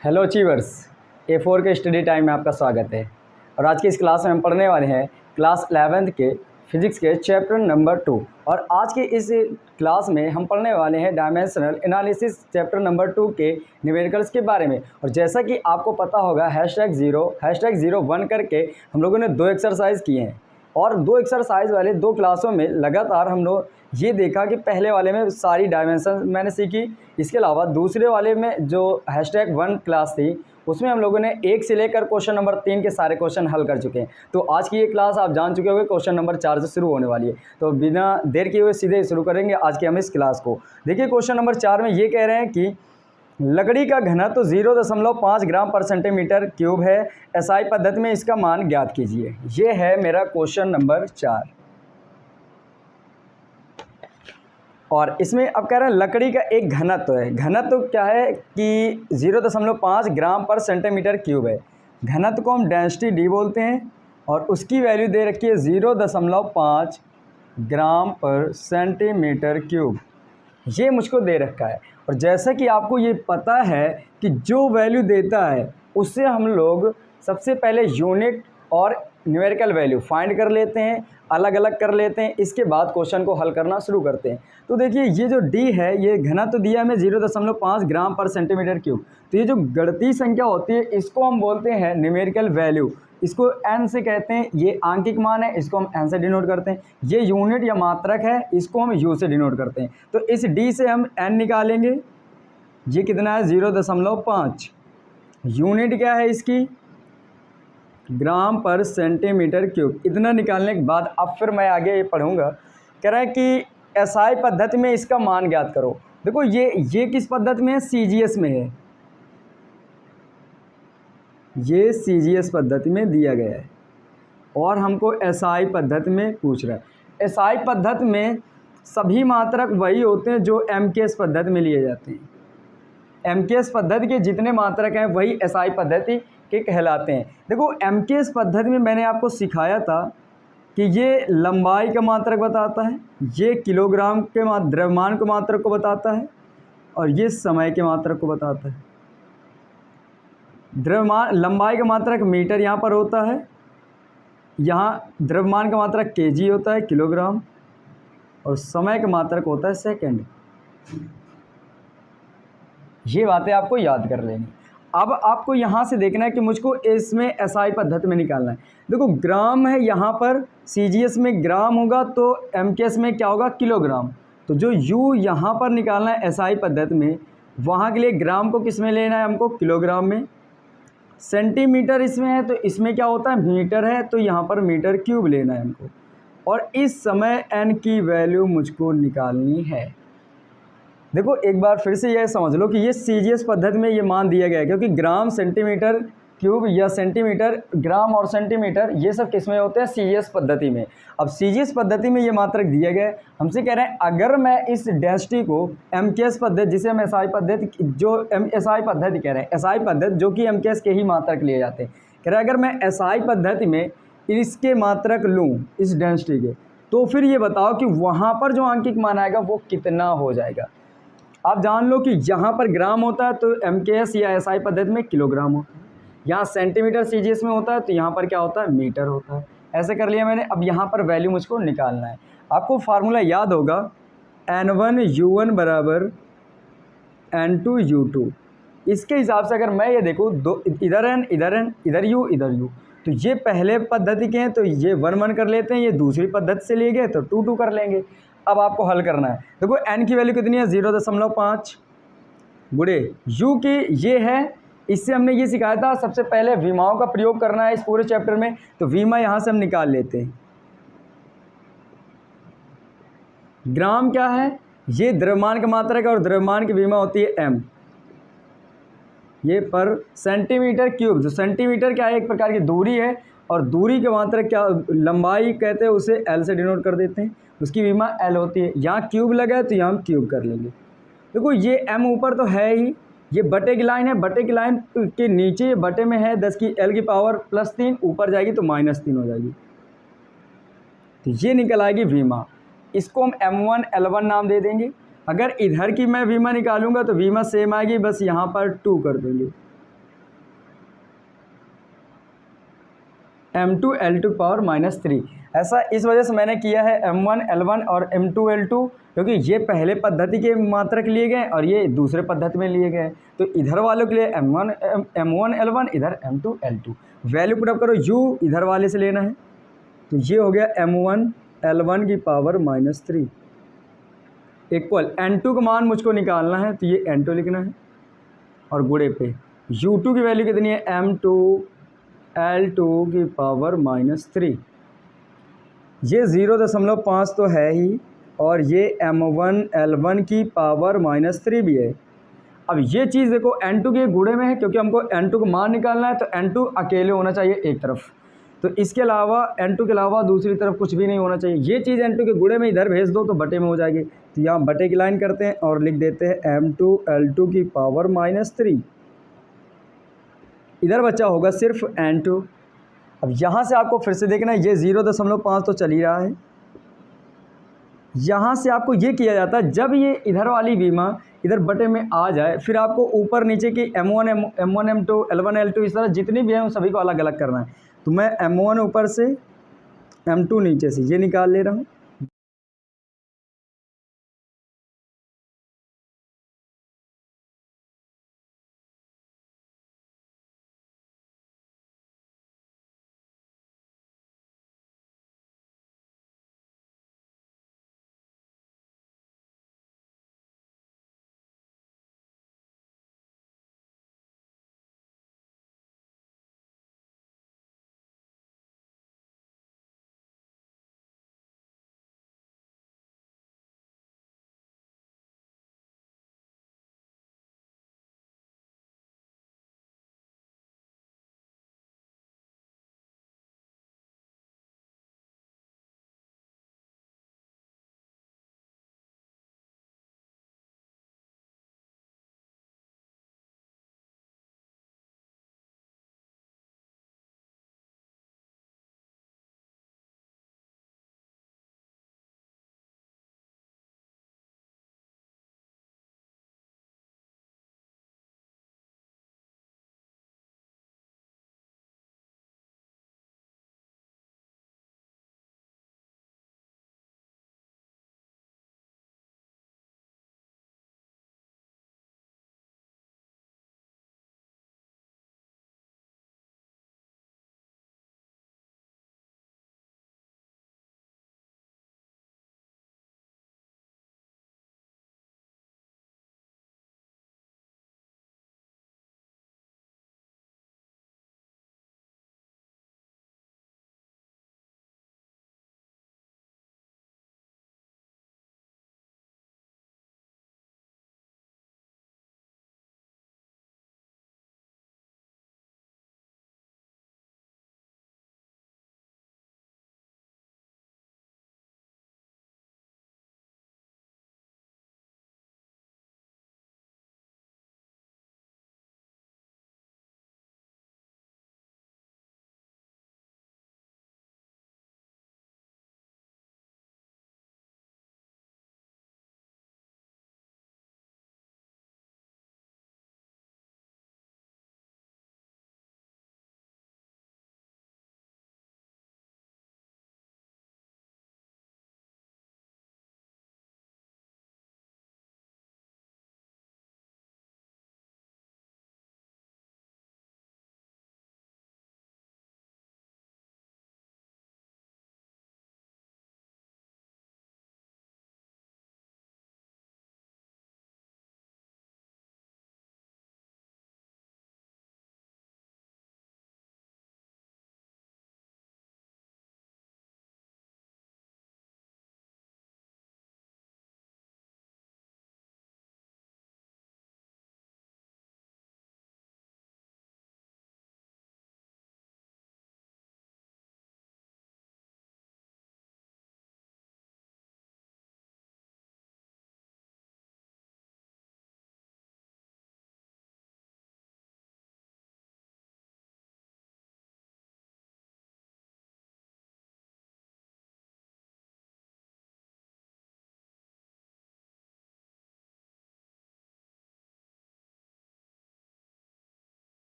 Hello achievers, A4 के study time में आपका स्वागत है। और आज की इस क्लास में हम पढ़ने वाले हैं क्लास 11th के फिजिक्स के चैप्टर नंबर 2। और आज के इस क्लास में हम पढ़ने वाले हैं डायमेंशनल एनालिसिस चैप्टर नंबर 2 के न्यूमेरिकल्स के बारे में। और जैसा कि आपको पता होगा #0 करके हम लोगों ने 2 एक्सरसाइज किए हैं। और 2 एक्सरसाइज वाले 2 क्लासों में लगातार हम लोग ये देखा कि पहले वाले में सारी डायमेंशन मैंने सीखी, इसके अलावा दूसरे वाले में जो #1 क्लास थी उसमें हम लोगों ने 1 से लेकर क्वेश्चन नंबर 3 के सारे क्वेश्चन हल कर चुके हैं। तो आज की ये क्लास आप जान चुके होंगे क्वेश्चन नंबर 4 से शुरू होने वाली है। तो बिना देर किए हुए सीधे शुरू करेंगे आज की हम इस क्लास को। देखिए क्वेश्चन नंबर 4 में ये कह रहे हैं कि लकड़ी का घनत्व 0.5 ग्राम पर सेंटीमीटर क्यूब है, एसआई पद्धति में इसका मान ज्ञात कीजिए। ये है मेरा क्वेश्चन नंबर 4। और इसमें अब कह रहे हैं लकड़ी का एक घनत्व है। घनत्व क्या है कि 0.5 ग्राम पर सेंटीमीटर क्यूब है। घनत्व को हम डेंसिटी डी बोलते हैं और उसकी वैल्यू दे रखी है 0.5 ग्राम पर सेंटीमीटर क्यूब। ये मुझको दे रखा है। और जैसा कि आपको ये पता है कि जो वैल्यू देता है उससे हम लोग सबसे पहले यूनिट और न्यूमेरिकल वैल्यू फाइंड कर लेते हैं, अलग अलग कर लेते हैं, इसके बाद क्वेश्चन को हल करना शुरू करते हैं। तो देखिए ये जो डी है ये घनत्व दिया हमें 0.5 ग्राम पर सेंटीमीटर क्यूब। तो ये जो गणितीय संख्या होती है इसको हम बोलते हैं न्यूमेरिकल वैल्यू। इसको एन से कहते हैं, ये आंकिक मान है, इसको हम एन से डिनोट करते हैं। ये यूनिट या मात्रक है, इसको हम यू से डिनोट करते हैं। तो इस डी से हम एन निकालेंगे। ये कितना है 0.5। यूनिट क्या है इसकी ग्राम पर सेंटीमीटर क्यूब। इतना निकालने के बाद अब फिर मैं आगे ये पढ़ूंगा। कह रहा है कि एसआई पद्धति में इसका मान ज्ञात करो। देखो ये किस पद्धति में है, सीजीएस में है। ये सीजीएस पद्धति में दिया गया है और हमको एसआई पद्धति में पूछ रहा है। एसआई पद्धति में सभी मात्रक वही होते हैं जो एमकेएस पद्धति में लिए जाते हैं। एमकेएस पद्धति के जितने मात्रक हैं वही एसआई पद्धति के कहलाते हैं। देखो एमकेएस पद्धति में मैंने आपको सिखाया था कि ये लंबाई का मात्रक बताता है, ये किलोग्राम के द्रव्यमान के मात्रक को बताता है और ये समय के मात्रक को बताता है। द्रव्यमान लंबाई का मात्रक मीटर यहाँ पर होता है, यहाँ द्रव्यमान का मात्रक केजी होता है किलोग्राम, और समय का मात्रक होता है सेकंड। ये बातें आपको याद कर लेनी। अब आपको यहाँ से देखना है कि मुझको इसमें एसआई पद्धति में निकालना है। देखो ग्राम है, यहाँ पर सीजीएस में ग्राम होगा तो एमकेएस में क्या होगा, किलोग्राम। तो जो यू यहाँ पर निकालना है एसआई पद्धति में, वहाँ के लिए ग्राम को किस में लेना है हमको, किलोग्राम में। सेंटीमीटर इसमें है तो इसमें क्या होता है, मीटर है, तो यहाँ पर मीटर क्यूब लेना है हमको। और इस समय एन की वैल्यू मुझको निकालनी है। देखो एक बार फिर से यह समझ लो कि ये सीजीएस पद्धति में ये मान दिया गया है, क्योंकि ग्राम सेंटीमीटर क्यूब या सेंटीमीटर ग्राम और सेंटीमीटर ये सब किस में होते हैं, सीजीएस पद्धति में। अब सीजीएस पद्धति में ये मात्रक दिया गया है, हमसे कह रहे हैं अगर मैं इस डेंसिटी को एमकेएस पद्धति, जिसे हम एसआई पद्धति, जो एसआई पद्धति कह रहे हैं, एसआई पद्धति जो कि एमकेएस के ही मात्रक लिए जाते हैं, कह रहे हैं अगर मैं एसआई पद्धति में इसके मात्रक लूँ इस डेंसिटी के, तो फिर ये बताओ कि वहाँ पर जो आंकिक मान आएगा वो कितना हो जाएगा। आप जान लो कि यहाँ पर ग्राम होता है तो एमकेएस या एसआई पद्धति में किलोग्राम होता है, यहाँ सेंटीमीटर सीजीएस में होता है तो यहाँ पर क्या होता है, मीटर होता है। ऐसे कर लिया मैंने। अब यहाँ पर वैल्यू मुझको निकालना है। आपको फार्मूला याद होगा, N1U1 बराबर N2U2। इसके हिसाब से अगर मैं ये देखूँ, दो इधर N इधर N इधर U इधर U, तो ये पहले पद्धति के हैं तो ये 1 कर लेते हैं, ये दूसरी पद्धति से लिए गए तो 2 कर लेंगे। अब आपको हल करना है। देखो n की वैल्यू कितनी है, 0.5 गुणे u की ये है, इससे हमने ये सिखाया था सबसे पहले विमाओं का प्रयोग करना है इस पूरे चैप्टर में। तो विमा यहाँ से हम निकाल लेते हैं। ग्राम क्या है, ये द्रव्यमान का मात्रक है और द्रव्यमान की विमा होती है m। ये पर सेंटीमीटर क्यूब, जो सेंटीमीटर क्या है, एक प्रकार की दूरी है, और दूरी के मात्रक क्या, लंबाई कहते हैं, उसे L से डिनोट कर देते हैं, उसकी विमा L होती है। यहाँ क्यूब लगा है तो यहाँ हम क्यूब कर लेंगे। देखो ये m ऊपर तो है ही, ये बटे की लाइन है, बटे की लाइन के नीचे ये बटे में है 10 की L की पावर +3, ऊपर जाएगी तो -3 हो जाएगी। तो ये निकल आएगी विमा। इसको हम M1 L1 नाम दे देंगे। अगर इधर की मैं विमा निकालूंगा तो विमा सेम आएगी, बस यहाँ पर 2 कर देंगे। m2L2 ऐसा इस वजह से मैंने किया है m1L1 और m2L2, क्योंकि ये पहले पद्धति के मात्रक लिए गए और ये दूसरे पद्धति में लिए गए। तो इधर वालों के लिए m1L1, इधर m2L2। वैल्यू पुट अप करो, u इधर वाले से लेना है, तो ये हो गया m1L1 इक्वल n2 का मान मुझको निकालना है, तो ये n2 लिखना है और गुणे पे u2 की वैल्यू कितनी है, m2L2 ये 0.5 तो है ही, और ये m1L1 भी है। अब ये चीज़ देखो n2 के गुणे में है, क्योंकि हमको n2 का मान निकालना है, तो n2 अकेले होना चाहिए एक तरफ, तो इसके अलावा n2 के अलावा दूसरी तरफ कुछ भी नहीं होना चाहिए। ये चीज़ n2 के गुणे में इधर भेज दो तो बटे में हो जाएगी, तो यहाँ बटे की लाइन करते हैं और लिख देते हैं m2L2 इधर बचा होगा सिर्फ n2। अब यहाँ से आपको फिर से देखना है, ये 0.5 तो चल ही रहा है। यहाँ से आपको ये किया जाता है, जब ये इधर वाली बीमा इधर बटे में आ जाए, फिर आपको ऊपर नीचे की m1 m2 L1 L2 इस तरह जितनी भी हैं उन सभी को अलग अलग करना है। तो मैं m1 ऊपर से m2 नीचे से ये निकाल ले रहा हूँ।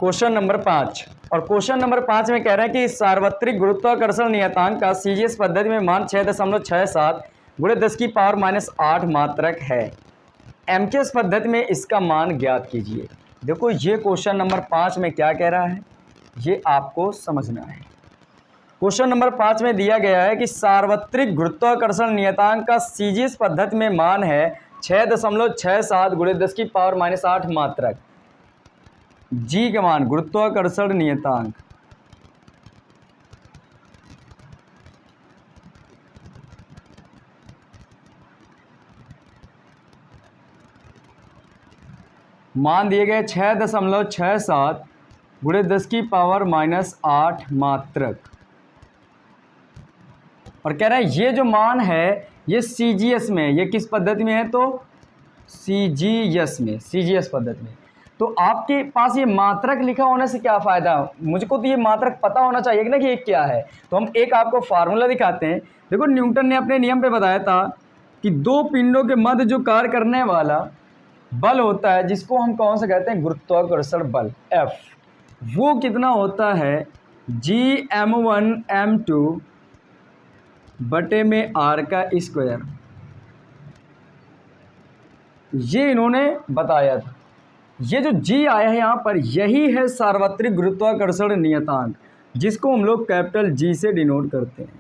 Question number 5। और क्वेश्चन नंबर 5 में कह रहा है कि सार्वत्रिक गुरुत्वाकर्षण नियतांक का सीजीएस पद्धति में मान 6.67 गुणे 10 की पावर -8 मात्रक है। एमकेएस पद्धति में इसका मान ज्ञात कीजिए। देखो ये क्वेश्चन नंबर 5 में क्या कह रहा है, ये आपको समझना है। क्वेश्चन नंबर 5 में दिया गया है कि सार्वत्रिक गुरुत्वाकर्षण नियतांक का सीजीएस पद्धति में मान है 6.67 गुणे 10 की पावर -8 मात्रक। जी का मान गुरुत्वाकर्षण नियतांक मान दिए गए 6.67 गुणे 10 की पावर -8 मात्रक। और कह रहा है ये जो मान है ये सीजीएस में, ये किस पद्धति में है, तो सीजीएस में, सीजीएस पद्धति में। तो आपके पास ये मात्रक लिखा होने से क्या फ़ायदा, मुझको तो ये मात्रक पता होना चाहिए ना कि ये क्या है। तो हम एक आपको फार्मूला दिखाते हैं। देखो न्यूटन ने अपने नियम पे बताया था कि दो पिंडों के मध्य जो कार्य करने वाला बल होता है, जिसको हम कौन सा कहते हैं, गुरुत्वाकर्षण बल F, वो कितना होता है, Gm1m2 बटे में r का स्क्वायर। ये इन्होंने बताया था। ये जो G आया है यहाँ पर, यही है सार्वत्रिक गुरुत्वाकर्षण नियतांक, जिसको हम लोग कैपिटल G से डिनोट करते हैं।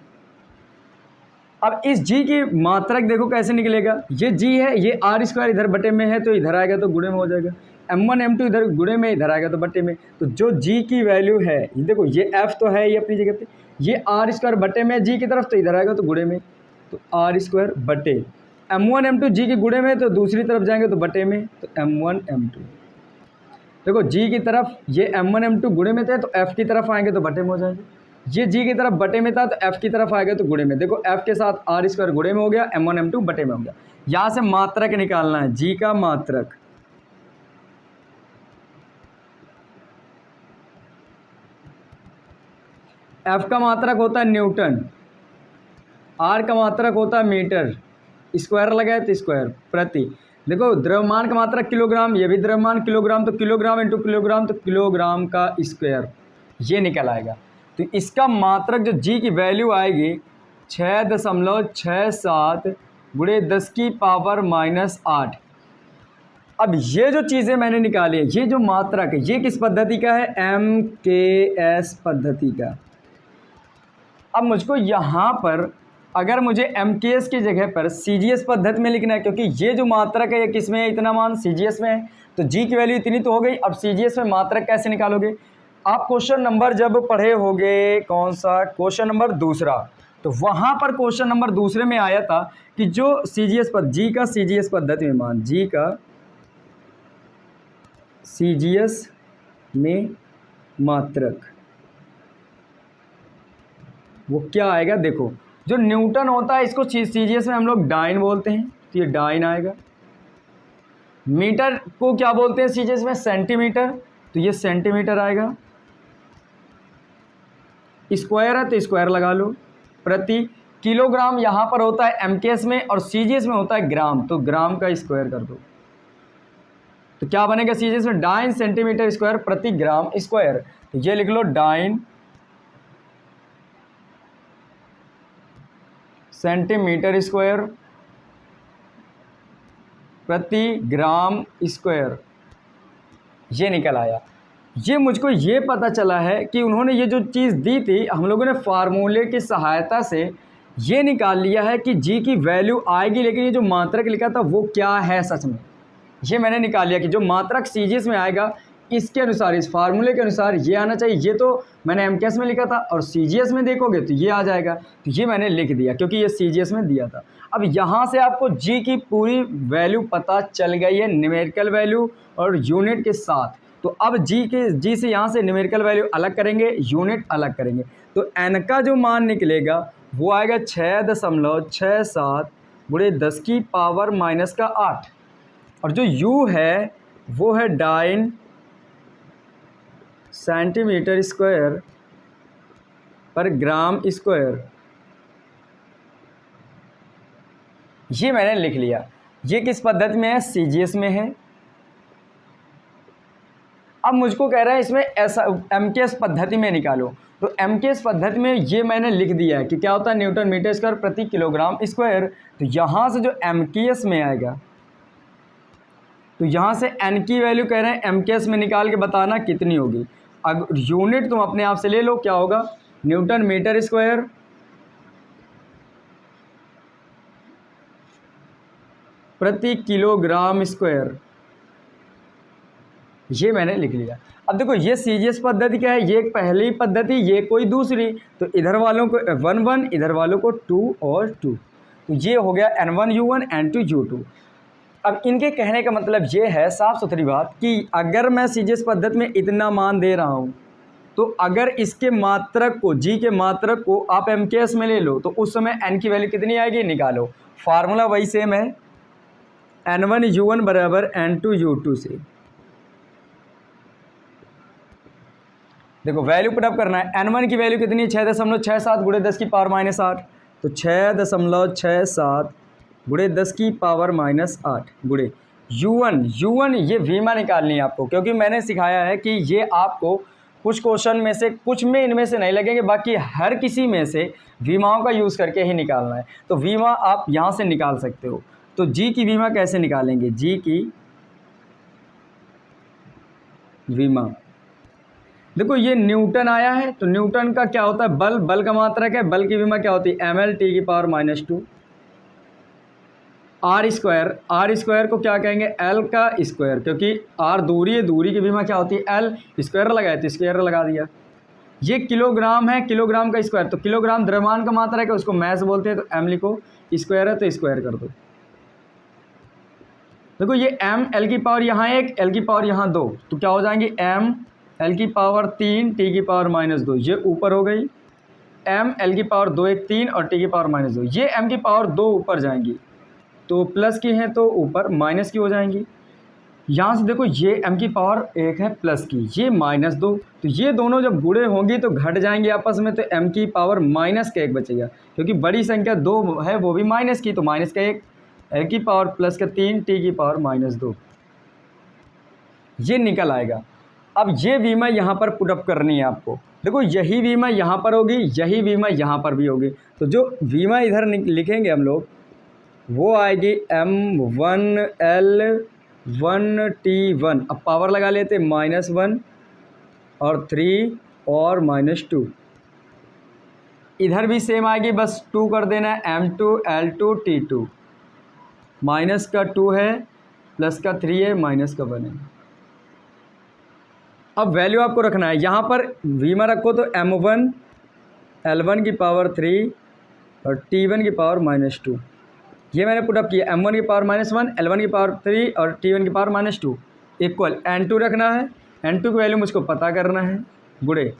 अब इस G की मात्रक देखो कैसे निकलेगा। ये G है, ये r² इधर बटे में है तो इधर आएगा तो गुणे में हो जाएगा। m1 m2 इधर गुणे में, इधर आएगा तो बटे में। तो जो G की वैल्यू है, देखो ये F तो है ये अपनी जगह पे, ये r² बटे में G की तरफ तो इधर आएगा तो गुणे में, तो r² बटे m1 m2 G की गुणे में, तो दूसरी तरफ जाएंगे तो बटे में, तो m1 m2। देखो G की तरफ ये m1 m2 गुणे में थे तो F की तरफ आएंगे तो बटे में हो जाएंगे। ये G की तरफ बटे में था तो F की तरफ आएगा तो गुणे में। देखो F के साथ r² गुणे में हो गया, m1 m2 बटे में हो गया। यहाँ से मात्रक निकालना है, G का मात्रक। F का मात्रक होता है न्यूटन, R का मात्रक होता है मीटर, स्क्वायर लगाए तो स्क्वायर प्रति। देखो द्रव्यमान का मात्रक किलोग्राम, ये भी द्रव्यमान किलोग्राम, तो किलोग्राम इंटू किलोग्राम, तो किलोग्राम का स्क्वायर, ये निकल आएगा। तो इसका मात्रक जो G की वैल्यू आएगी 6.67 गुणे 10 की पावर -8। अब ये जो चीज़ें मैंने निकाली है, ये जो मात्रक है, ये किस पद्धति का है, MKS पद्धति का। अब मुझको यहाँ पर अगर मुझे MKS की जगह पर CGS पद्धति में लिखना है, क्योंकि ये जो मात्रक है ये किस में है, इतना मान CGS में है, तो G की वैल्यू इतनी तो हो गई। अब CGS में मात्रक कैसे निकालोगे, आप क्वेश्चन नंबर जब पढ़े होगे, कौन सा, क्वेश्चन नंबर 2, तो वहाँ पर क्वेश्चन नंबर 2 में आया था कि जो CGS पर G का CGS पद्धति में मान, G का CGS में मात्रक वो क्या आएगा। देखो जो न्यूटन होता है इसको CGS में हम लोग डाइन बोलते हैं, तो ये डाइन आएगा। मीटर को क्या बोलते हैं CGS में, सेंटीमीटर, तो ये सेंटीमीटर आएगा। स्क्वायर है तो स्क्वायर लगा लो, प्रति। किलोग्राम यहाँ पर होता है MKS में और CGS में होता है ग्राम, तो ग्राम का स्क्वायर कर दो, तो क्या बनेगा CGS में, डाइन सेंटीमीटर स्क्वायर प्रति ग्राम स्क्वायर। तो ये लिख लो, डाइन सेंटीमीटर स्क्वायर प्रति ग्राम स्क्वायर, ये निकल आया। ये मुझको ये पता चला है कि उन्होंने ये जो चीज़ दी थी, हम लोगों ने फार्मूले की सहायता से ये निकाल लिया है कि G की वैल्यू आएगी, लेकिन ये जो मात्रक लिखा था वो क्या है सच में, ये मैंने निकाल लिया कि जो मात्रक CGS में आएगा इसके अनुसार, इस फार्मूले के अनुसार ये आना चाहिए। ये तो मैंने MKS में लिखा था और CGS में देखोगे तो ये आ जाएगा, तो ये मैंने लिख दिया क्योंकि ये CGS में दिया था। अब यहाँ से आपको G की पूरी वैल्यू पता चल गई है, न्यूमेरिकल वैल्यू और यूनिट के साथ। तो अब G से यहाँ से न्यूमेरिकल वैल्यू अलग करेंगे, यूनिट अलग करेंगे, तो n का जो मान निकलेगा वो आएगा 6.67 गुणे 10 की पावर -8, और जो U है वो है डाइन सेंटीमीटर स्क्वायर पर ग्राम स्क्वायर। ये मैंने लिख लिया। ये किस पद्धति में है, CGS में है। अब मुझको कह रहा है इसमें ऐसा एमकेएस पद्धति में निकालो, तो एमकेएस पद्धति में ये मैंने लिख दिया है कि क्या होता है न्यूटन मीटर स्क्वायर प्रति किलोग्राम स्क्वायर। तो यहाँ से जो एमकेएस में आएगा, तो यहाँ से एन की वैल्यू कह रहे हैं एमकेएस में निकाल के बताना कितनी होगी। अगर यूनिट तुम अपने आप से ले लो, क्या होगा न्यूटन मीटर स्क्वायर प्रति किलोग्राम स्क्वायर, ये मैंने लिख लिया। अब देखो ये सीजीएस पद्धति क्या है, ये एक पहली पद्धति, ये कोई दूसरी, तो इधर वालों को 1 1, इधर वालों को 2 और 2, तो ये हो गया N1 U1 N2 U2। अब इनके कहने का मतलब ये है साफ सुथरी बात कि अगर मैं सीजीएस पद्धति में इतना मान दे रहा हूँ, तो अगर इसके मात्रक को जी के मात्रक को आप एमकेएस में ले लो, तो उस समय एन की वैल्यू कितनी आएगी निकालो। फार्मूला वही सेम है, N1 U1 बराबर N2 U2 से। देखो वैल्यू पुटअप करना है, N1 की वैल्यू कितनी है 6.67 गुणे 10 की पावर माइनस 8, तो 6.67 गुणे 10 की पावर माइनस 8 गुणे U1 ये वीमा निकालनी है आपको, क्योंकि मैंने सिखाया है कि ये आपको कुछ क्वेश्चन में से कुछ में इनमें से नहीं लगेंगे, बाकी हर किसी में से वीमाओं का यूज़ करके ही निकालना है। तो वीमा आप यहाँ से निकाल सकते हो। तो जी की वीमा कैसे निकालेंगे, जी की वीमा, देखो ये न्यूटन आया है, तो न्यूटन का क्या होता है बल का मात्रक है, बल की विमा क्या होती है ml t की पावर -2 r स्क्वायर को क्या कहेंगे l का स्क्वायर, क्योंकि r दूरी है, दूरी की विमा क्या होती है l, स्क्वायर लगाए तो स्क्वायर लगा दिया। ये किलोग्राम है, किलोग्राम का स्क्वायर, तो किलोग्राम द्रव्यमान का मात्रक है, उसको मैस बोलते हैं, तो m लिखो, स्क्वायर है तो स्क्वायर कर दो। देखो ये m l की पावर यहाँ 1, l की पावर यहाँ 2, तो क्या हो जाएंगी m l की पावर 3 t की पावर -2, ये ऊपर हो गई, m l की पावर 2 1 3 और t की पावर -2, ये m की पावर 2 ऊपर जाएंगी, तो प्लस की हैं तो ऊपर माइनस की हो जाएंगी। यहाँ से देखो ये m की पावर 1 है प्लस की, ये -2, तो ये दोनों जब गुणे होंगी तो घट जाएंगी आपस में, तो m की पावर -1 बचेगा, क्योंकि बड़ी संख्या 2 है वो भी माइनस की, तो -1, l की पावर +3 t की पावर -2, ये निकल आएगा। अब ये वीमा यहाँ पर पुटअप करनी है आपको। देखो यही वीमा यहाँ पर होगी, यही वीमा यहाँ पर भी होगी, तो जो वीमा इधर लिखेंगे हम लोग वो आएगी M1L1T1। अब पावर लगा लेते -1 और 3 और -2, इधर भी सेम आएगी, बस 2 कर देना है, M2L2T2, माइनस का 2 है, प्लस का 3 है, माइनस का 1 है। अब वैल्यू आपको रखना है, यहाँ पर वीमा रखो तो M1 L1 की पावर 3 और T1 की पावर -2, ये मैंने पुटअप किया, M1 की पावर -1, L1 की पावर 3 और T1 की पावर -2 इक्वल N2 रखना है, N2 की वैल्यू मुझको पता करना है, गुणे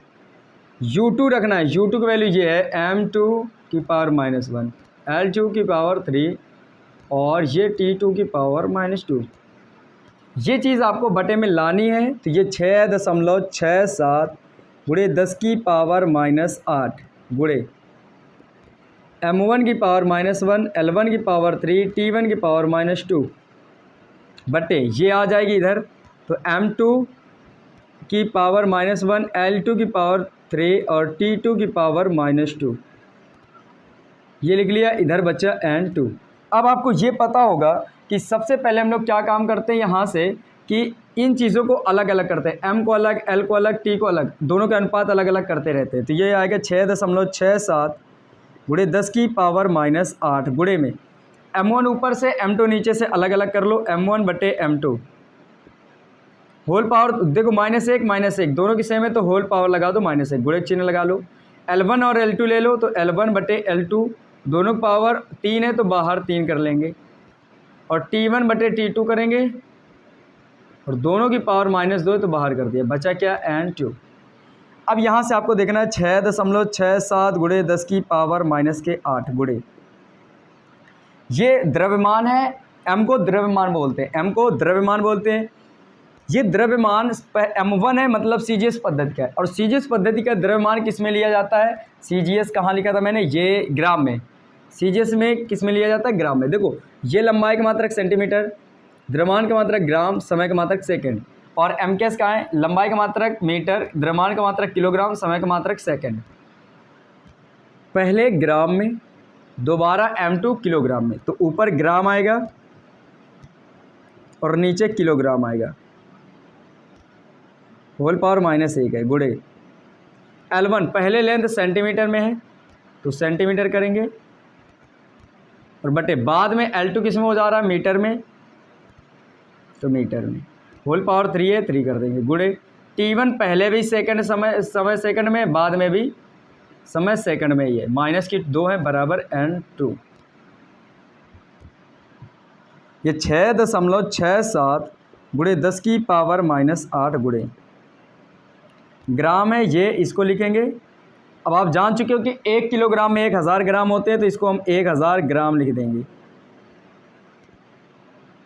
U2 रखना है, U2 की वैल्यू ये है M2 की पावर -1, L2 की पावर 3 और ये T2 की पावर -2। ये चीज़ आपको बटे में लानी है, तो ये 6.67 गुणे 10 की पावर -8 गुणे M1 की पावर -1, L1 की पावर 3, T1 की पावर -2 बटे ये आ जाएगी इधर, तो M2 की पावर -1, L2 की पावर 3 और T2 की पावर -2, ये लिख लिया, इधर बचा N2। अब आपको ये पता होगा कि सबसे पहले हम लोग क्या काम करते हैं यहाँ से कि इन चीज़ों को अलग अलग करते हैं, M को अलग, L को अलग, T को अलग, दोनों के अनुपात अलग अलग करते रहते हैं। तो ये आएगा 6.67 गुणे 10 की पावर -8 गुणे में M1 ऊपर से M2 नीचे से अलग अलग कर लो, M1 बटे M2 होल पावर, देखो -1 दोनों की सेम है, तो होल पावर लगा दो, -1 गुणे चिन्ह लगा लो। L1 और L2 ले लो, तो L1 बटे L2, दोनों पावर 3 है तो बाहर 3 कर लेंगे, और T1 बटे T2 करेंगे, और दोनों की पावर -2 है तो बाहर कर दिया, बचा क्या N2। अब यहाँ से आपको देखना है 6.67 गुणे 10 की पावर -8 गुणे, ये द्रव्यमान है, M को द्रव्यमान बोलते हैं, M को द्रव्यमान बोलते हैं। ये द्रव्यमान M1 है, मतलब सीजीएस पद्धति का है, और सीजीएस पद्धति का द्रव्यमान किस में लिया जाता है, सीजीएस कहाँ लिखा था मैंने, ये ग्राम में, सीजीएस में किस में लिया जाता है, ग्राम में। देखो ये लंबाई का मात्रक सेंटीमीटर, द्रव्यमान का मात्रक ग्राम, समय का मात्रक सेकंड, और एम कैस कहाँ है, लंबाई का मात्रक मीटर, द्रव्यमान का मात्रक किलोग्राम, समय का मात्रक सेकंड। पहले ग्राम में, दोबारा m2 किलोग्राम में, तो ऊपर ग्राम आएगा और नीचे किलोग्राम आएगा, होल पावर -1 है, गुणे L1 पहले लेंथ सेंटीमीटर में है तो सेंटीमीटर करेंगे, और बटे बाद में L2 किस में हो जा रहा है, मीटर में, तो मीटर में, होल पावर 3 है, 3 कर देंगे, गुणे T1 पहले भी सेकंड समय सेकंड में, बाद में भी समय सेकंड में ही है, -2 है, बराबर N2। ये 6.67 गुणे 10 की पावर -8 गुणे ग्राम है, ये इसको लिखेंगे। अब आप जान चुके हो कि 1 किलोग्राम में 1000 ग्राम होते हैं, तो इसको हम 1000 ग्राम लिख देंगे,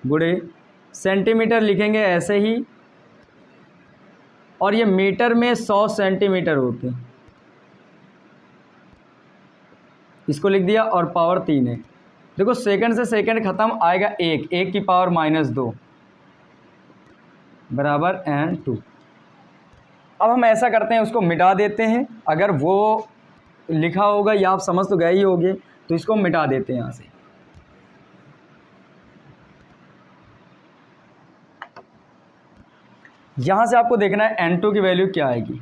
गुणे सेंटीमीटर लिखेंगे ऐसे ही, और ये मीटर में 100 सेंटीमीटर होते हैं, इसको लिख दिया, और पावर 3 है। देखो सेकंड से सेकंड खत्म, आएगा 1 की पावर -2 बराबर N2। अब हम ऐसा करते हैं, उसको मिटा देते हैं, अगर वो लिखा होगा या आप समझ तो गए ही होंगे, तो इसको मिटा देते हैं यहाँ से। यहाँ से आपको देखना है N2 की वैल्यू क्या आएगी।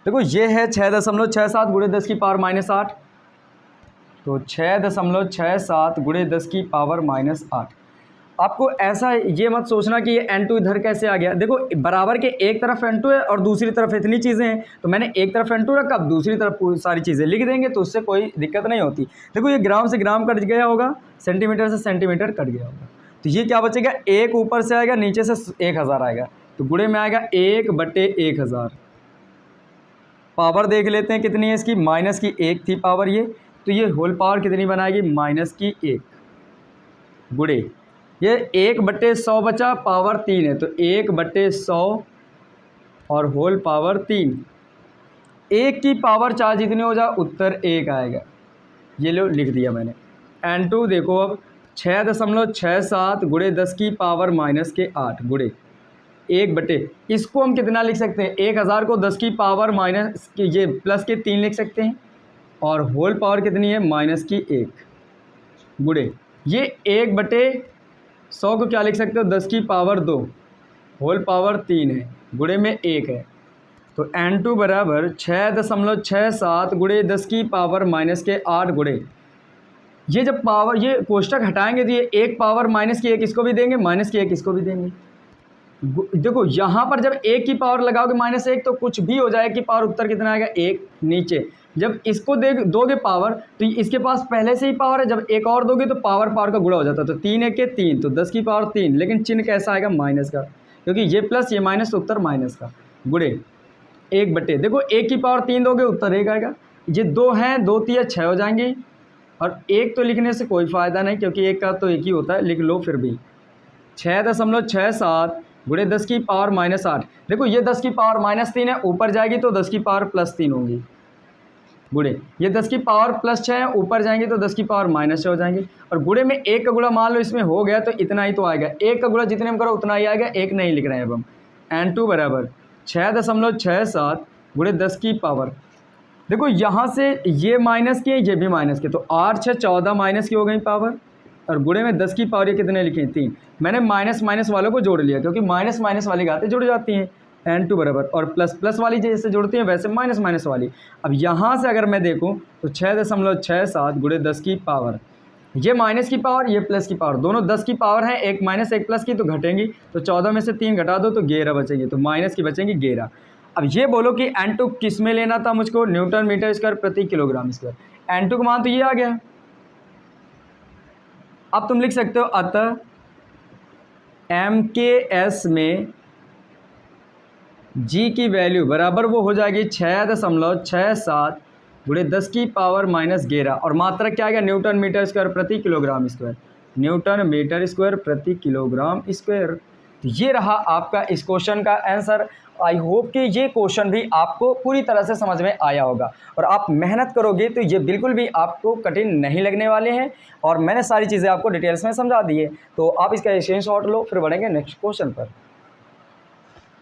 देखो ये है 6.67 गुणे 10 की पावर -8, तो 6.67 गुणे 10 की पावर -8। आपको ऐसा ये मत सोचना कि ये N2 इधर कैसे आ गया। देखो बराबर के एक तरफ N2 है और दूसरी तरफ इतनी चीज़ें हैं, तो मैंने एक तरफ N2 रखा, अब दूसरी तरफ सारी चीज़ें लिख देंगे, तो उससे कोई दिक्कत नहीं होती। देखो ये ग्राम से ग्राम कट गया होगा, सेंटीमीटर से सेंटीमीटर कट गया होगा, तो ये क्या बचेगा, 1 ऊपर से आएगा, नीचे से 1000 आएगा, तो गुणे में आएगा 1/1000। पावर देख लेते हैं कितनी है इसकी, -1 थी पावर ये, तो ये होल पावर कितनी बनाएगी, -1 गुणे ये 1/100 बचा, पावर 3 है, तो 1/100 और होल पावर 3। 1 की पावर 4 जितनी हो जाए, उत्तर 1 आएगा। ये लो लिख दिया मैंने। N2 देखो अब 6.67 गुणे 10 की पावर -8 गुणे 1/, इसको हम कितना लिख सकते हैं, 1000 को 10 की पावर माइनस की ये प्लस के 3 लिख सकते हैं, और होल पावर कितनी है, -1 गुणे ये 1/100 को क्या लिख सकते हो, 10 की पावर 2, होल पावर 3 है, गुणे में 1 है, तो N2 बराबर 6.67 गुणे 10 की पावर -8 गुणे ये जब पावर ये कोष्टक हटाएंगे तो ये 1 पावर -1 इसको भी देंगे, -1 इसको भी देंगे। देखो यहाँ पर जब 1 की पावर लगाओगे -1 तो कुछ भी हो जाए कि पावर उत्तर कितना आएगा, 1 नीचे। जब इसको दोगे पावर तो इसके पास पहले से ही पावर है, जब 1 और दोगे तो पावर का गुणा हो जाता है, तो 3 1 के 3, तो 10 की पावर 3, लेकिन चिन्ह कैसा आएगा, माइनस का, क्योंकि ये प्लस ये माइनस, तो उत्तर माइनस का, गुणे 1/, देखो 1 की पावर 3 दोगे उत्तर 1 आएगा। ये 2 हैं, 2 3 6 हो जाएंगी, और 1 तो लिखने से कोई फ़ायदा नहीं, क्योंकि 1 का तो 1 ही होता है, लिख लो फिर भी। 6.67 गुणे 10 की पावर -8, देखो ये 10 की पावर -3 है, ऊपर जाएगी तो 10 की पावर +3 होंगी, गुणे ये 10 की पावर +6 है, ऊपर जाएंगे तो 10 की पावर -6 हो जाएंगे, और गुणे में 1 का गुणा मान लो इसमें हो गया तो इतना ही तो आएगा, 1 का गुणा जितने में करो उतना ही आएगा, 1 नहीं लिख रहे हैं अब हम। N2 बराबर 6.67 गुणे 10 की पावर, देखो यहाँ से ये माइनस की है, ये भी माइनस की, तो 8 6 14 माइनस की हो गई पावर, और गुणे में 10 की पावर ये कितने लिखे, 3। मैंने माइनस वालों को जोड़ लिया, क्योंकि माइनस वाली घातें जुड़ जाती हैं। N2 बराबर, और प्लस वाली जैसे जुड़ती हैं वैसे माइनस वाली। अब यहाँ से अगर मैं देखूँ तो 6.67 गुणे 10 की पावर, ये माइनस की पावर ये प्लस की पावर, दोनों 10 की पावर है, एक माइनस एक प्लस की, तो घटेंगी, तो 14 में से 3 घटा दो तो 11 बचेंगे, तो माइनस की बचेंगी 11। अब ये बोलो कि N2 किस में लेना था मुझको, न्यूटन मीटर स्क्वायर प्रति किलोग्राम स्क्वायर। N2 का मान तो ये आ गया। अब तुम लिख सकते हो अतः MKS में G की वैल्यू बराबर वो हो जाएगी 6.67 गुणे 10 की पावर -11, और मात्रक क्या आएगा, न्यूटन मीटर स्क्वायर प्रति kilogram square, newton metre square प्रति किलोग्राम स्क्वायर। तो ये रहा आपका इस क्वेश्चन का आंसर। आई होप कि ये क्वेश्चन भी आपको पूरी तरह से समझ में आया होगा और आप मेहनत करोगे तो ये बिल्कुल भी आपको कठिन नहीं लगने वाले हैं और मैंने सारी चीज़ें आपको डिटेल्स में समझा दी है। तो आप इसका स्क्रीनशॉट लो, फिर बढ़ेंगे नेक्स्ट क्वेश्चन पर।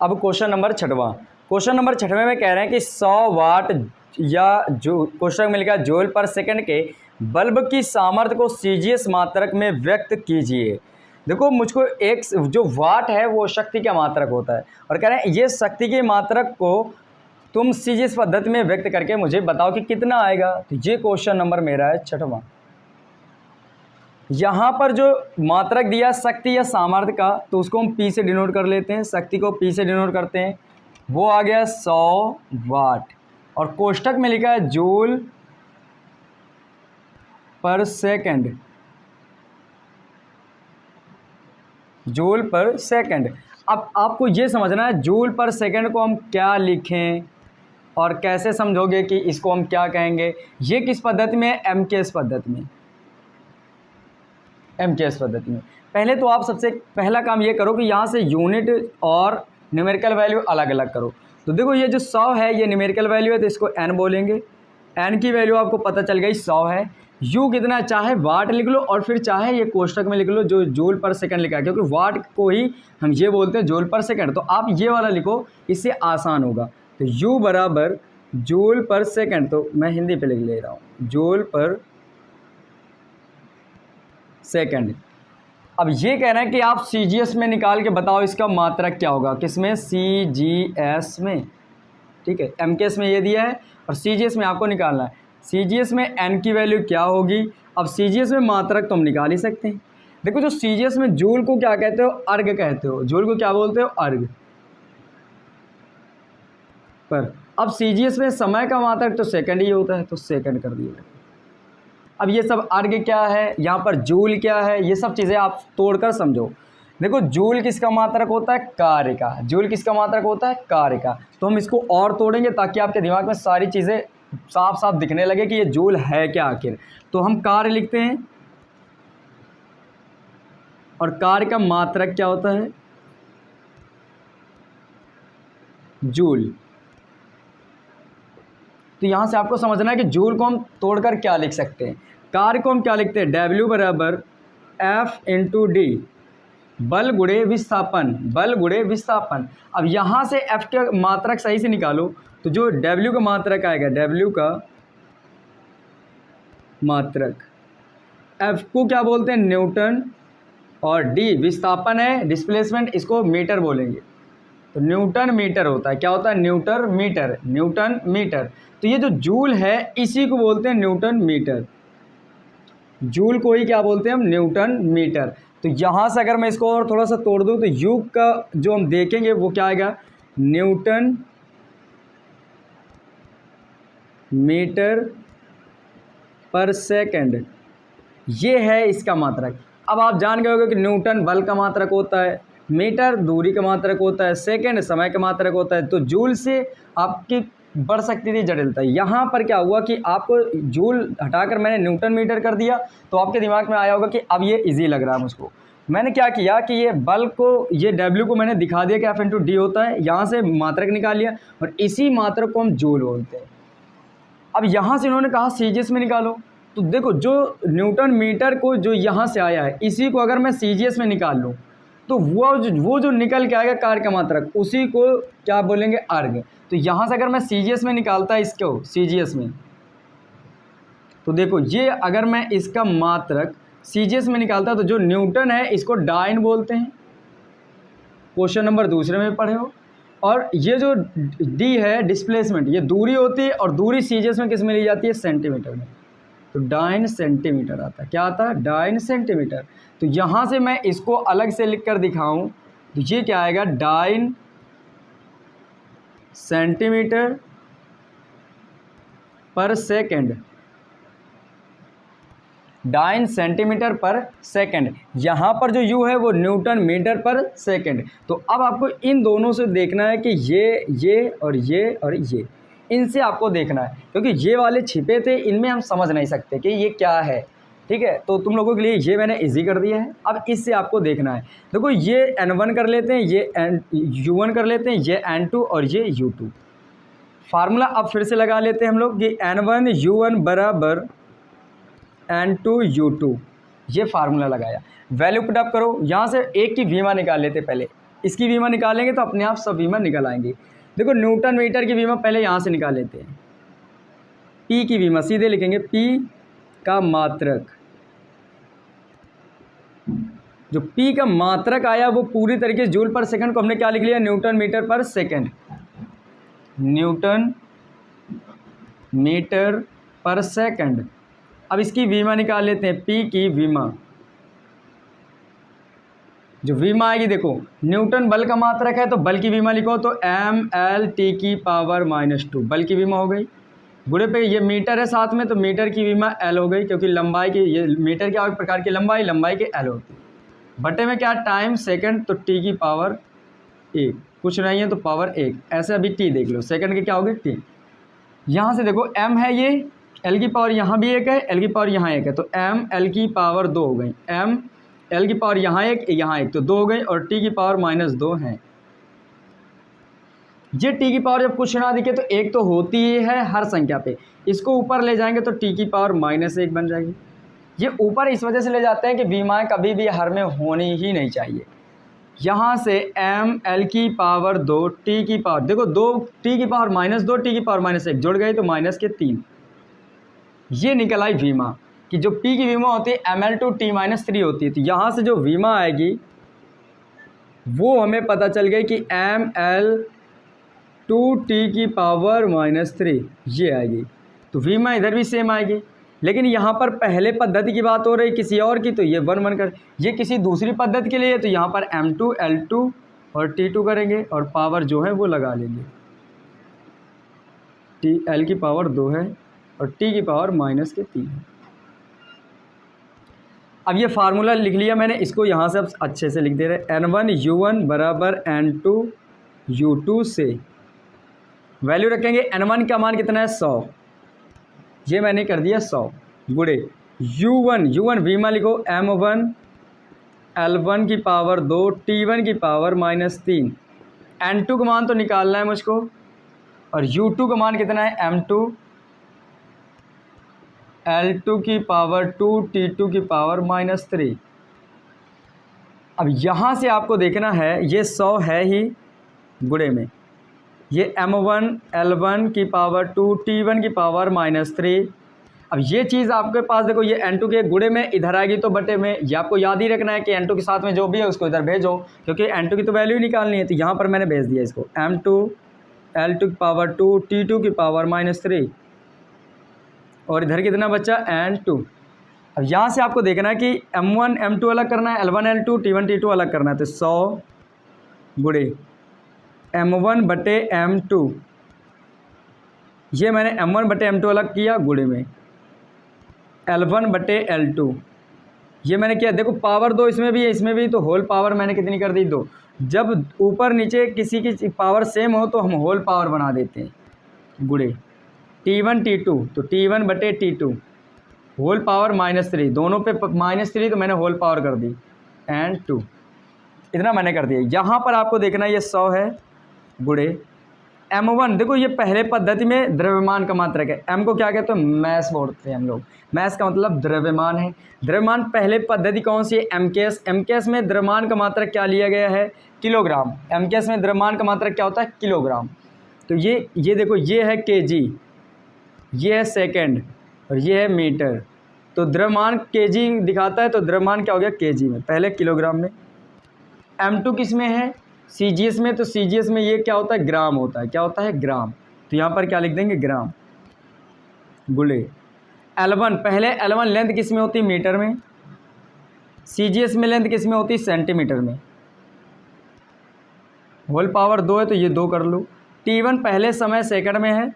अब क्वेश्चन नंबर 6वां, क्वेश्चन नंबर 6वें में कह रहे हैं कि 100 वाट या जो क्वेश्चन में लिखा जूल पर सेकंड के बल्ब की सामर्थ्य को सीजीएस मात्रक में व्यक्त कीजिए। देखो मुझको एक जो वाट है वो शक्ति का मात्रक होता है और कह रहे हैं ये शक्ति के मात्रक को तुम सीजीएस पद्धति में व्यक्त करके मुझे बताओ कि कितना आएगा। तो ये क्वेश्चन नंबर मेरा है 6वां। यहाँ पर जो मात्रक दिया शक्ति या सामर्थ्य का, तो उसको हम पी से डिनोट कर लेते हैं, शक्ति को पी से डिनोट करते हैं, वो आ गया 100 वाट और कोष्टक में लिखा है जूल पर सेकंड, जूल पर सेकंड। अब आपको ये समझना है जूल पर सेकंड को हम क्या लिखें और कैसे समझोगे कि इसको हम क्या कहेंगे। ये किस पद्धति में है? एमकेएस पद्धति में, एमकेएस पद्धति में। पहले तो आप सबसे पहला काम ये करो कि यहाँ से यूनिट और न्यूमेरिकल वैल्यू अलग अलग करो। तो देखो ये जो 100 है ये न्यूमेरिकल वैल्यू है तो इसको n बोलेंगे, n की वैल्यू आपको पता चल गई 100 है। u कितना, चाहे वाट लिख लो और फिर चाहे ये कोष्टक में लिख लो जो जूल पर सेकंड लिखा है, क्योंकि वाट को ही हम ये बोलते हैं जूल पर सेकंड। तो आप ये वाला लिखो, इससे आसान होगा। तो u बराबर जूल पर सेकंड, तो मैं हिंदी पे लिख ले रहा हूँ जूल पर सेकंड। अब ये कह रहे हैं कि आप सीजीएस में निकाल के बताओ इसका मात्रक क्या होगा, किसमें? सीजीएस में, ठीक है। एमकेएस में ये दिया है और सीजीएस में आपको निकालना है। सीजीएस में एन की वैल्यू क्या होगी? अब सीजीएस में मात्रक तो हम निकाल ही सकते हैं। देखो जो सीजीएस में जूल को क्या कहते हो? अर्ग कहते हो। जूल को क्या बोलते हो? अर्ग पर। अब सीजीएस में समय का मात्रक तो सेकंड ही होता है, तो सेकंड कर दिया। अब ये सब अर्ग क्या है, यहाँ पर जूल क्या है, ये सब चीज़ें आप तोड़कर समझो। देखो जूल किसका मात्रक होता है? कार्य का। जूल किसका मात्रक होता है? कार्य का। तो हम इसको और तोड़ेंगे ताकि आपके दिमाग में सारी चीज़ें साफ साफ दिखने लगे कि ये जूल है क्या आखिर। तो हम कार्य लिखते हैं और कार्य का मात्रक क्या होता है? जूल। तो यहाँ से आपको समझना है कि जूल को हम तोड़कर क्या लिख सकते हैं। कार्य को हम क्या लिखते हैं? W बराबर F इंटू डी, बल गुणे विस्थापन, बल गुणे विस्थापन। अब यहाँ से F के मात्रक सही से निकालो तो जो W का मात्रक आएगा, W का मात्रक, F को क्या बोलते हैं? न्यूटन, और D विस्थापन है, डिस्प्लेसमेंट, इसको मीटर बोलेंगे। तो न्यूटन मीटर होता है। क्या होता है? Newton metre, newton metre. तो ये जो जूल है इसी को बोलते हैं न्यूटन मीटर। जूल को ही क्या बोलते हैं हम? Newton metre. तो यहाँ से अगर मैं इसको और थोड़ा सा तोड़ दूँ तो यू का जो हम देखेंगे वो क्या आएगा? न्यूटन मीटर पर सेकंड, ये है इसका मात्रक। अब आप जान गए होंगे कि न्यूटन बल का मात्रक होता है, मीटर दूरी का मात्रक होता है, सेकंड समय का मात्रक होता है। तो जूल से आपकी बढ़ सकती थी जटिलता। यहाँ पर क्या हुआ कि आपको जूल हटाकर मैंने न्यूटन मीटर कर दिया, तो आपके दिमाग में आया होगा कि अब ये इजी लग रहा है मुझको। मैंने क्या किया कि ये बल को, ये W को मैंने दिखा दिया कि F इंटू डी होता है, यहाँ से मात्रक निकाल लिया और इसी मात्रक को हम जूल बोलते हैं। अब यहाँ से इन्होंने कहा सीजीएस में निकालो, तो देखो जो न्यूटन मीटर को जो यहाँ से आया है इसी को अगर मैं सीजीएस में निकाल लूँ तो वो जो निकल के आएगा कार्य का मात्रक, उसी को क्या बोलेंगे? अर्ग। तो यहाँ से अगर मैं सीजीएस में निकालता इसको सीजीएस में, तो देखो ये अगर मैं इसका मात्रक सीजीएस में निकालता तो जो न्यूटन है इसको डाइन बोलते हैं, क्वेश्चन नंबर दूसरे में पढ़े हो। और ये जो डी है डिस्प्लेसमेंट, ये दूरी होती है और दूरी सीजीएस में किस में ली जाती है? सेंटीमीटर में। तो डाइन सेंटीमीटर आता है। क्या आता है? Dyne centimetre. तो यहाँ से मैं इसको अलग से लिख कर दिखाऊं तो ये क्या आएगा? डाइन सेंटीमीटर पर सेकंड, डाइन सेंटीमीटर पर सेकंड। यहाँ पर जो यू है वो न्यूटन मीटर पर सेकंड। तो अब आपको इन दोनों से देखना है कि ये और ये, इनसे आपको देखना है, क्योंकि ये वाले छिपे थे, इनमें हम समझ नहीं सकते कि ये क्या है। ठीक है। तो तुम लोगों के लिए ये मैंने इजी कर दिया है। अब इससे आपको देखना है, देखो ये N1 कर लेते हैं, ये U1 कर लेते हैं, ये N2 और ये U2। फार्मूला अब फिर से लगा लेते हैं हम लोग कि N1 U1 बराबर N2 U2, ये फार्मूला लगाया। वैल्यू पुटअप करो, यहाँ से एक की वीमा निकाल लेते पहले, इसकी वीमा निकालेंगे तो अपने आप सब वीमा निकल आएंगे। देखो न्यूटन मीटर की वीमा पहले यहाँ से निकाल लेते हैं। पी की वीमा सीधे लिखेंगे, पी का मात्रक, जो पी का मात्रक आया वो पूरी तरीके से जूल पर सेकंड को हमने क्या लिख लिया, न्यूटन मीटर पर सेकंड, न्यूटन मीटर पर सेकंड। अब इसकी वीमा निकाल लेते हैं, पी की वीमा, जो वीमा आएगी देखो न्यूटन बल का मात्रक है तो बल की वीमा लिखो तो mL/T की पावर -2 बल की वीमा हो गई। गुणे पे ये मीटर है साथ में तो मीटर की वीमा L हो गई, क्योंकि लंबाई की, ये मीटर के एक प्रकार की लंबाई के L होती है। बटे में क्या टाइम सेकंड तो T की पावर 1, कुछ नहीं है तो पावर 1, ऐसे अभी T देख लो, सेकंड के क्या हो गए T। यहाँ से देखो M है, ये L की पावर यहाँ भी 1 है, L की पावर यहाँ 1 है, तो M L की पावर 2 हो गई, M L की पावर यहाँ 1 यहाँ 1 तो 2 हो गई, और T की पावर -2 है। ये T की पावर जब कुछ ना दिखे तो 1 तो होती ही है हर संख्या पे, इसको ऊपर ले जाएंगे तो T की पावर -1 बन जाएगी। ये ऊपर इस वजह से ले जाते हैं कि वीमाएँ कभी भी हर में होनी ही नहीं चाहिए। यहाँ से M L की पावर 2 T की पावर, देखो 2 T की पावर -2 T की पावर -1 जुड़ गए तो -3, ये निकल आई वीमा कि जो P की वीमा होती है mL/T-3 होती है। तो यहाँ से जो वीमा आएगी वो हमें पता चल गई कि mL/T की पावर -3 ये आएगी। तो वीमा इधर भी सेम आएगी, लेकिन यहाँ पर पहले पद्धति की बात हो रही किसी और की, तो ये 1 कर, ये किसी दूसरी पद्धति के लिए तो यहाँ पर M2 L2 और T2 करेंगे और पावर जो है वो लगा लेंगे। L की पावर 2 है और T की पावर -3 है। अब ये फार्मूला लिख लिया मैंने, इसको यहाँ से अब अच्छे से लिख दे रहे, N1 U1 बराबर N2 U2 से वैल्यू रखेंगे। N1 का मान कितना है 100, ये मैंने कर दिया 100 गुणे U1 वीमा लिखो M1 L1 की पावर 2 T1 की पावर -3, N2 का मान तो निकालना है मुझको, और U2 का मान कितना है M2 L2 की पावर 2 T2 की पावर -3। अब यहाँ से आपको देखना है ये 100 है ही गुणे में, ये M1 L1 की पावर 2 T1 की पावर -3। अब ये चीज़ आपके पास देखो ये N2 के गुणे में इधर आएगी तो बटे में, ये आपको याद ही रखना है कि N2 के साथ में जो भी है उसको इधर भेजो, क्योंकि N2 की तो वैल्यू ही निकालनी है। तो यहाँ पर मैंने भेज दिया इसको M2 L2 की पावर 2 T2 की पावर -3, और इधर कितना बचा N2। अब यहाँ से आपको देखना है कि M1 M2 अलग करना है, L1 L2 T1 T2 अलग करना है, तो 100 गुणे M1 बटे M2, ये मैंने M1 बटे M2 अलग किया गुणे में L1 बटे L2, ये मैंने किया। देखो पावर 2 इसमें भी है इसमें भी, तो होल पावर मैंने कितनी कर दी 2। जब ऊपर नीचे किसी की पावर सेम हो तो हम होल पावर बना देते हैं गुणे T1 T2, तो T1 बटे T2 होल पावर -3, दोनों पे -3 तो मैंने होल पावर कर दी N2, इतना मैंने कर दिया। यहाँ पर आपको देखना ये 100 है गुणे M1, देखो ये पहले पद्धति में द्रव्यमान का मात्रक है, M को क्या कहते हैं मैस बोलते हैं हम लोग, मैस का मतलब द्रव्यमान है। द्रव्यमान पहले पद्धति कौन सी है MKS, MKS में द्रव्यमान का मात्रक क्या लिया गया है किलोग्राम, MKS में द्रव्यमान का मात्रक क्या होता है किलोग्राम। तो ये देखो ये है kg, ये है सेकंड और ये है मीटर, तो द्रव्यमान kg दिखाता है, तो द्रव्यमान क्या हो गया kg में, पहले किलोग्राम में। M2 किस में है CGS में, तो CGS में ये क्या होता है ग्राम होता है, क्या होता है ग्राम, तो यहाँ पर क्या लिख देंगे ग्राम गुणे L1, पहले L1 लेंथ किस में होती है मीटर में, CGS में लेंथ किस में होती है सेंटीमीटर में, होल पावर 2 है तो ये 2 कर लो। T1 पहले समय सेकंड में है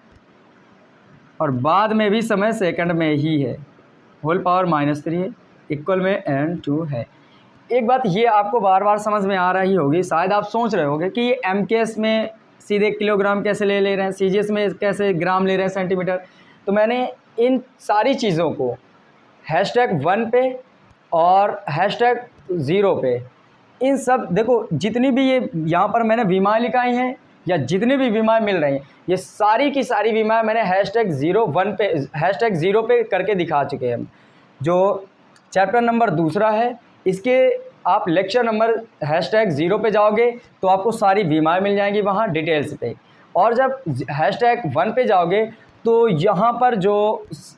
और बाद में भी समय सेकंड में ही है, होल पावर -3 है, इक्वल में N2 है। एक बात ये आपको बार बार समझ में आ रही होगी, शायद आप सोच रहे होंगे कि ये MKS में सीधे किलोग्राम कैसे ले रहे हैं, CGS में कैसे ग्राम ले रहे हैं सेंटीमीटर। तो मैंने इन सारी चीज़ों को #1 पे और #0 पे, इन सब देखो जितनी भी ये यहाँ पर मैंने बीमाएँ लिखाई हैं या जितनी भी बीमाएँ मिल रही हैं, ये सारी की सारी बीमाएँ मैंने #01 पे #0 पे करके दिखा चुके हैं। जो चैप्टर नंबर दूसरा है, इसके आप लेक्चर नंबर #0 पे जाओगे तो आपको सारी बीमाएँ मिल जाएंगी वहाँ डिटेल्स पे, और जब #1 पे जाओगे तो यहाँ पर जो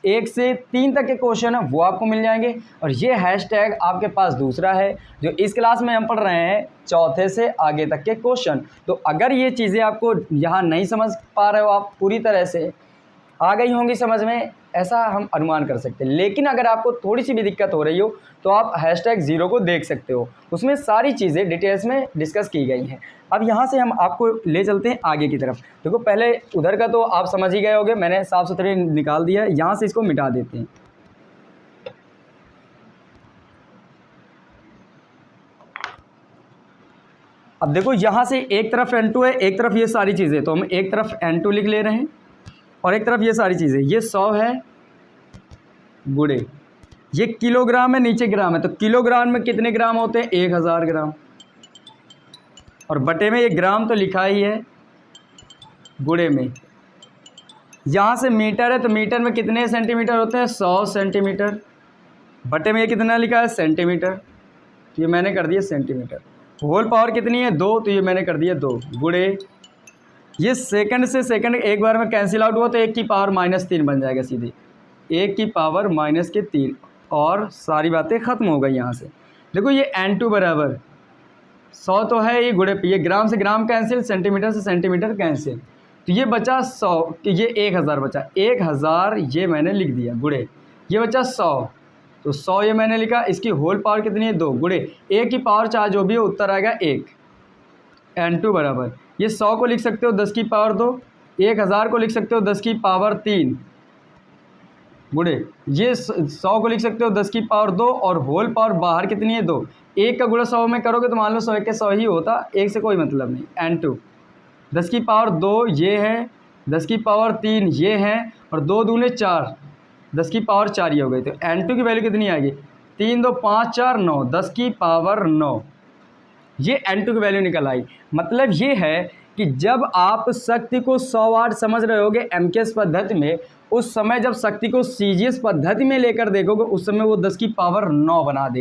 1 से 3 तक के क्वेश्चन है वो आपको मिल जाएंगे। और ये हैशटैग आपके पास दूसरा है, जो इस क्लास में हम पढ़ रहे हैं चौथे से आगे तक के क्वेश्चन। तो अगर ये चीज़ें आपको यहाँ नहीं समझ पा रहे हो, आप पूरी तरह से आ गई होंगी समझ में, ऐसा हम अनुमान कर सकते हैं। लेकिन अगर आपको थोड़ी सी भी दिक्कत हो रही हो तो आप #0 को देख सकते हो, उसमें सारी चीज़ें डिटेल्स में डिस्कस की गई हैं। अब यहाँ से हम आपको ले चलते हैं आगे की तरफ। देखो पहले उधर का तो आप समझ ही गए होंगे, मैंने साफ सुथरे निकाल दिया है, यहाँ से इसको मिटा देते हैं। अब देखो यहाँ से एक तरफ N2 है, एक तरफ ये सारी चीज़ें, तो हम एक तरफ N2 लिख ले रहे हैं और एक तरफ ये सारी चीज़ें। ये 100 है गुणे, ये किलोग्राम है, नीचे ग्राम है, तो किलोग्राम में कितने ग्राम होते हैं? 1000 ग्राम, और बटे में ये ग्राम तो लिखा ही है, गुणे में यहाँ से मीटर है तो मीटर में कितने सेंटीमीटर होते हैं? 100 सेंटीमीटर, बटे में ये कितना लिखा है? सेंटीमीटर, तो ये मैंने कर दिया सेंटीमीटर। होल पावर कितनी है? 2, तो ये मैंने कर दिया 2 गुणे, ये सेकंड से सेकंड एक बार में कैंसिल आउट हुआ तो 1 की पावर -3 बन जाएगा सीधे, 1 की पावर -3, और सारी बातें ख़त्म हो गई यहाँ से। देखो ये N2 बराबर 100 तो है, ये गुणे पे, ये ग्राम से ग्राम कैंसिल, सेंटीमीटर से सेंटीमीटर कैंसिल, तो ये बचा 100, ये 1000 बचा, 1000 ये मैंने लिख दिया गुणे, ये बचा 100, तो 100 ये मैंने लिखा। इसकी होल पावर कितनी है? 2 गुणे 1 की पावर 4, जो भी है उत्तर आएगा 1। N2 बराबर, ये 100 को लिख सकते हो 10 की पावर 2, 1000 को लिख सकते हो 10 की पावर 3 गुणे, ये 100 को लिख सकते हो 10 की पावर 2, और होल पावर बाहर कितनी है? 2। 1 का गुणा 100 में करोगे तो मान लो 100 के 100 ही होता, 1 से कोई मतलब नहीं। N2 10 की पावर 2 ये है, 10 की पावर 3 ये है, और 2 दूने 4, 10 की पावर 4 ये हो गई। तो N2 की वैल्यू कितनी आएगी? 3 2 5 4 9, 10 की पावर 9, ये N2 की वैल्यू निकल आई। मतलब ये है कि जब आप शक्ति को 100 वाट समझ रहे होगे MKS पद्धति में, उस समय जब शक्ति को CGS पद्धति में लेकर देखोगे उस समय वो 10 की पावर 9 बना देगा।